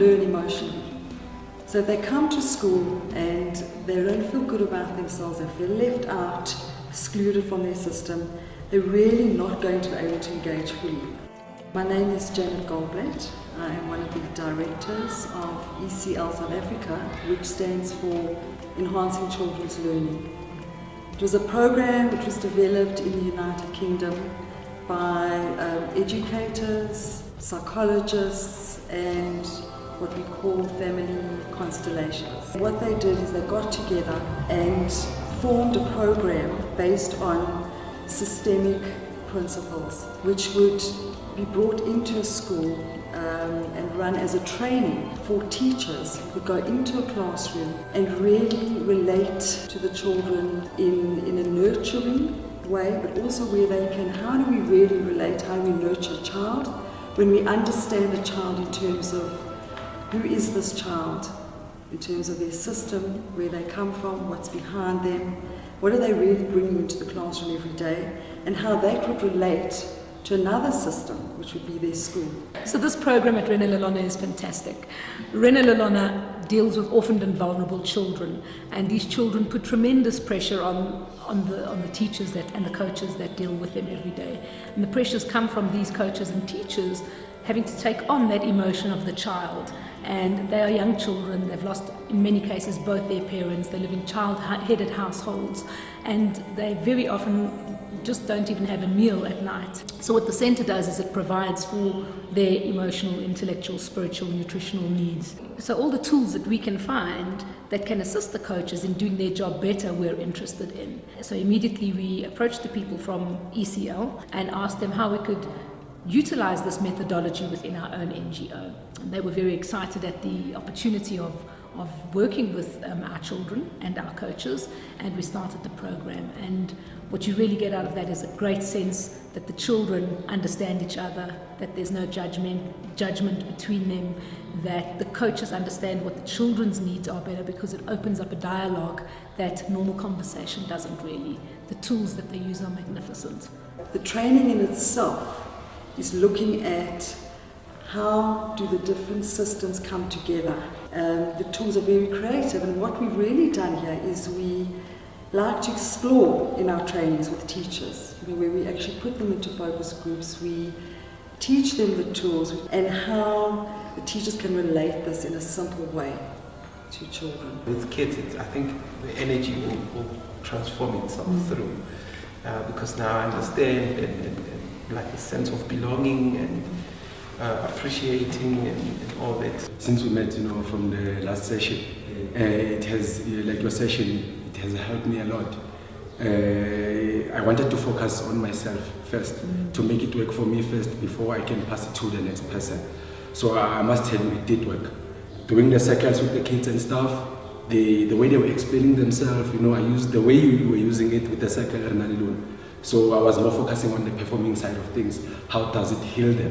learn emotionally. So if they come to school and they don't feel good about themselves, if they're left out, excluded from their system, they're really not going to be able to engage fully. My name is Janet Goldblatt. I am one of the directors of ECL South Africa, which stands for Enhancing Children's Learning. It was a program which was developed in the United Kingdom by educators, psychologists, and what we call family constellations. What they did is they got together and formed a program based on systemic principles, which would be brought into a school and run as a training for teachers who go into a classroom and really relate to the children in a nurturing way, but also where they can, how do we really relate, how do we nurture a child when we understand the child in terms of who is this child, in terms of their system, where they come from, what's behind them, what are they really bringing into the classroom every day, and how they could relate to another system, which would be their school. So this program at Rena Lona is fantastic. Rena Lona deals with orphaned and vulnerable children, and these children put tremendous pressure on the teachers and the coaches that deal with them every day. And the pressures come from these coaches and teachers having to take on that emotion of the child. And they are young children, they've lost, in many cases, both their parents, they live in child-headed households, and they very often just don't even have a meal at night. So what the centre does is it provides for their emotional, intellectual, spiritual, nutritional needs. So all the tools that we can find that can assist the coaches in doing their job better, we're interested in. So immediately we approached the people from ECL and asked them how we could utilize this methodology within our own NGO. And they were very excited at the opportunity of working with our children and our coaches, and we started the program. And what you really get out of that is a great sense that the children understand each other, that there's no judgment between them, that the coaches understand what the children's needs are better, because it opens up a dialogue that normal conversation doesn't really. The tools that they use are magnificent. The training in itself is looking at how do the different systems come together. The tools are very creative, and what we've really done here is we like to explore in our trainings with teachers, where we actually put them into focus groups. We teach them the tools and how the teachers can relate this in a simple way to children. With kids, I think the energy will transform itself through, because now I understand and like a sense of belonging and appreciating and all that. Since we met, from the last session, it has, like your session, it has helped me a lot. I wanted to focus on myself first, to make it work for me first before I can pass it to the next person. So I must tell you, it did work. Doing the circles with the kids and stuff, the way they were explaining themselves, I used the way you were using it with the circle and alone. So I was more focusing on the performing side of things. How does it heal them,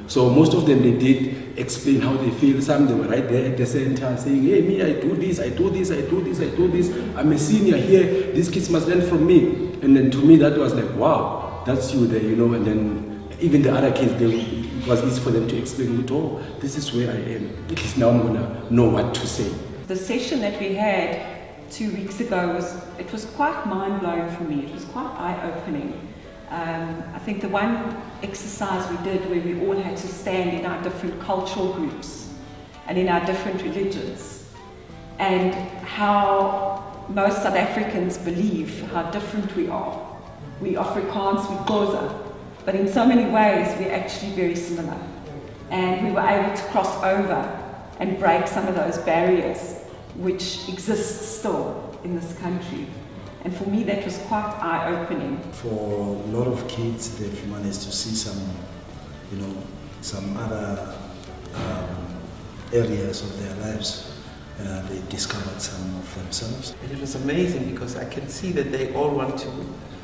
So most of them, they did explain how they feel. Some, they were right there at the center saying, hey, me, I do this, I do this, I do this, I do this. I'm a senior here. These kids must learn from me. And then to me, that was like, wow, that's you there, And then even the other kids, it was easy for them to explain, oh, this is where I am. At least now I'm going to know what to say. The session that we had 2 weeks ago was quite mind-blowing for me. It was quite eye-opening. I think the one exercise we did where we all had to stand in our different cultural groups and in our different religions, and how most South Africans believe how different we are. We Afrikaans, we Xhosa, but in so many ways we're actually very similar. And we were able to cross over and break some of those barriers which exists still in this country. And for me, that was quite eye-opening. For a lot of kids, they've managed to see some other areas of their lives. They discovered some of themselves. And it was amazing because I can see that they all want to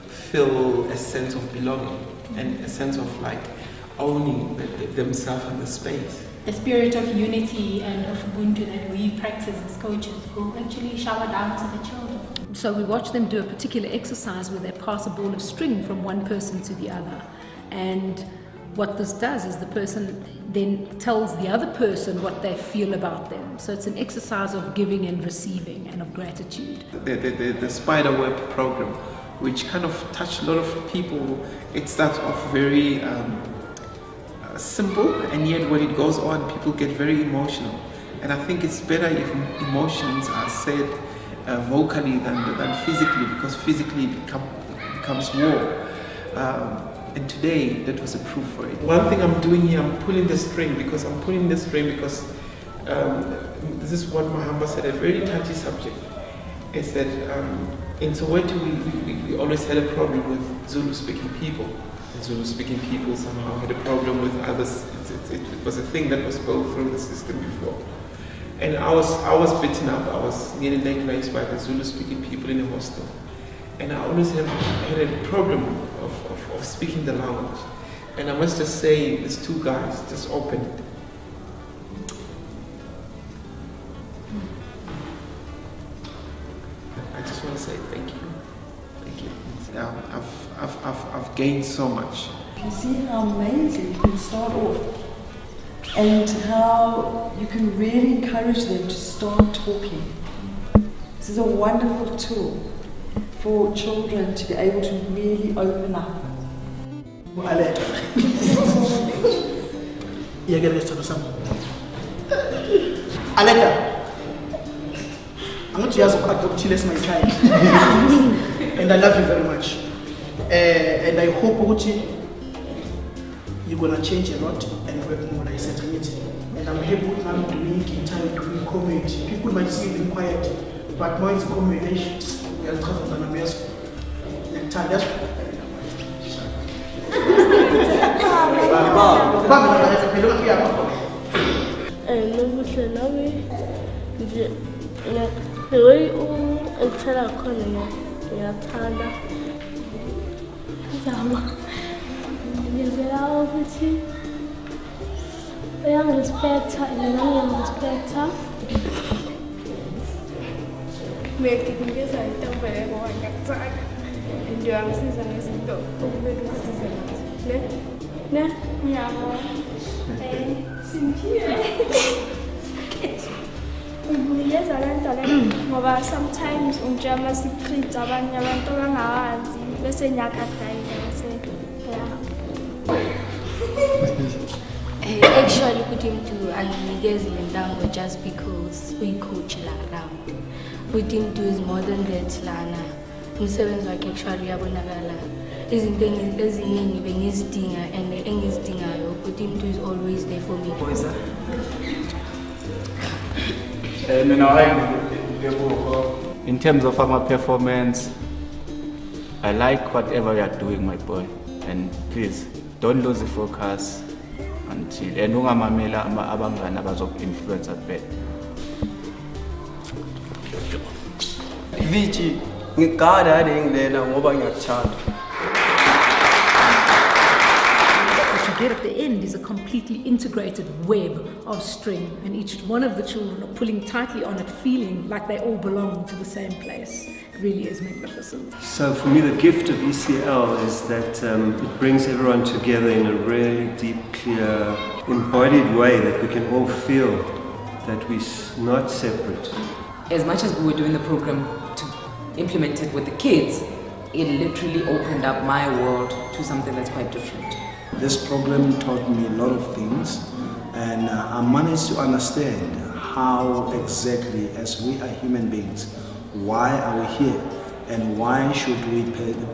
feel a sense of belonging and a sense of owning themselves in the space. The spirit of unity and of Ubuntu that we practice as coaches will actually shower down to the children. So we watch them do a particular exercise where they pass a ball of string from one person to the other. And what this does is the person then tells the other person what they feel about them. So it's an exercise of giving and receiving and of gratitude. The Spiderweb program, which kind of touched a lot of people, it starts off very simple, and yet when it goes on, people get very emotional. And I think it's better if emotions are said vocally than physically, because physically it becomes war. And today, that was a proof for it. One thing I'm doing here, I'm pulling the string because this is what Mahamba said, a very touchy subject. Is that in Soweto we always had a problem with Zulu-speaking people. And Zulu-speaking people somehow had a problem with others. It was a thing that was going through the system before. And I was beaten up. I was nearly necklised by the Zulu-speaking people in a hostel. And I always had a problem of speaking the language. And I must just say, these two guys just opened it. I just want to say thank you. Thank you. I've gained so much. You see how amazing you can start off and how you can really encourage them to start talking. This is a wonderful tool for children to be able to really open up. Aleka, I'm not here to adopt you as my child. And I love you very much. And I hope you're going to change a lot and work more like settlement. And I'm happy with now doing guitar, doing comedy. People might see you quiet, but now it's a combination. We are talking about the best. Sometimes unjama secret abanye abantu abangawazi bese nyakadayiza actually put him to Ayinigezi Ndango just because we coach around. Put him to is more than that lana. Umsebenzi wakhe actually yabonakala. Izinto eziningi bengizidinga and engizidingayo. Put him to is always there for me. In terms of our performance, I like whatever you are doing, my boy. And please, don't lose the focus until enungamamela abangani abazoku-influence bad. Vici, ngigada ngidlela ngoba ngiyakuthanda. At the end is a completely integrated web of string, and each one of the children are pulling tightly on it, feeling like they all belong to the same place. It really is magnificent. So for me, the gift of ECL is that it brings everyone together in a really deep, clear, embodied way that we can all feel that we're not separate. As much as we were doing the program to implement it with the kids, it literally opened up my world to something that's quite different. This program taught me a lot of things, and I managed to understand how exactly, as we are human beings, why are we here, and why should we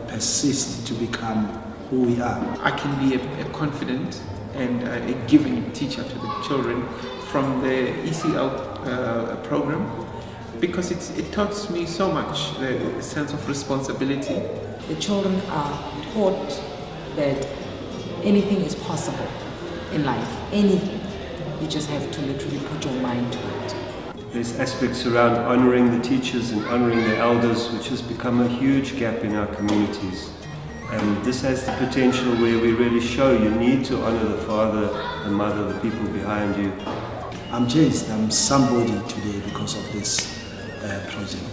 persist to become who we are. I can be a confident and a giving teacher to the children from the ECL program, because it taught me so much, the sense of responsibility. The children are taught that anything is possible in life, anything. You just have to literally put your mind to it. There's aspects around honouring the teachers and honouring the elders, which has become a huge gap in our communities. And this has the potential where we really show you need to honour the father, the mother, the people behind you. I'm changed. I'm somebody today because of this project.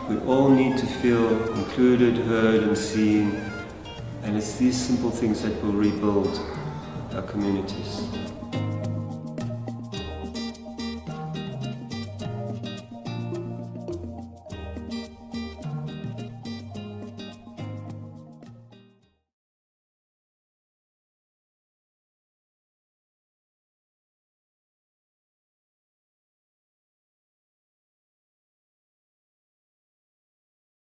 We all need to feel included, heard and seen. And it's these simple things that will rebuild our communities.